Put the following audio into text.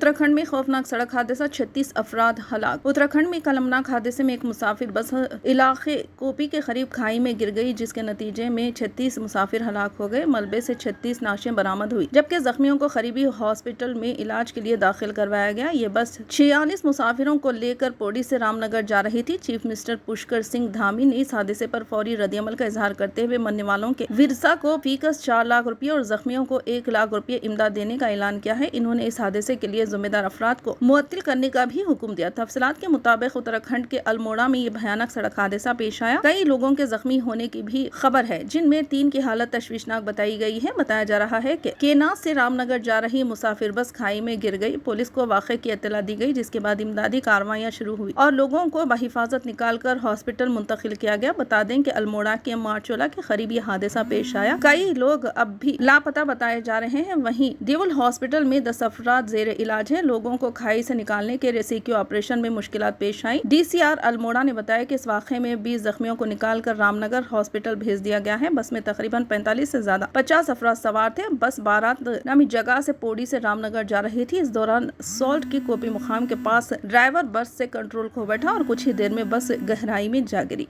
उत्तराखंड में खौफनाक सड़क हादसा, 36 अफराद हलाक। उत्तराखंड में कलमनाक हादसे में एक मुसाफिर बस इलाके कोपी के करीब खाई में गिर गई, जिसके नतीजे में 36 मुसाफिर हलाक हो गए। मलबे से 36 नाशें बरामद हुई, जबकि जख्मियों को करीबी हॉस्पिटल में इलाज के लिए दाखिल करवाया गया। ये बस 46 मुसाफिरों को लेकर पौड़ी से रामनगर जा रही थी। चीफ मिनिस्टर पुष्कर सिंह धामी ने इस हादसे पर फौरी रद्दअमल का इजहार करते हुए मरने वालों के विरसा को फीकस 4 लाख रुपए और जख्मियों को 1 लाख रुपए इमदाद देने का ऐलान किया है। इन्होंने इस हादसे के लिए जिम्मेदार अफराद को मुअत्तल करने का भी हुक्म दिया। तफसीलात के मुताबिक उत्तराखंड के अल्मोड़ा में ये भयानक सड़क हादसा पेश आया। कई लोगों के जख्मी होने की भी खबर है, जिनमें 3 की हालत तशवीशनाक बताई गई है। बताया जा रहा है कि केनास से रामनगर जा रही मुसाफिर बस खाई में गिर गई। पुलिस को वाक़े की इत्तला दी गई, जिसके बाद इमदादी कार्रवाइयां शुरू हुई और लोगों को बहिफाजत निकाल कर हॉस्पिटल मुंतकिल किया गया। बता दें कि अल्मोड़ा के मारचोला के करीब ये हादसा पेश आया। कई लोग अब भी लापता बताए जा रहे हैं। वहीं देवल हॉस्पिटल में 10 अफराद जेर इलाज है। लोगों को खाई से निकालने के रेस्क्यू ऑपरेशन में मुश्किलात पेश आई। DCR अल्मोड़ा ने बताया कि इस वाक़े में 20 जख्मियों को निकाल कर रामनगर हॉस्पिटल भेज दिया गया है। बस में तकरीबन 45 से ज्यादा 50 अफराद सवार थे। बस बारात नामी जगह से पौड़ी से रामनगर जा रही थी। इस दौरान सॉल्ट की कोपी मुकाम के पास ड्राइवर बस से कंट्रोल खो बैठा और कुछ ही देर में बस गहराई में जा गिरी।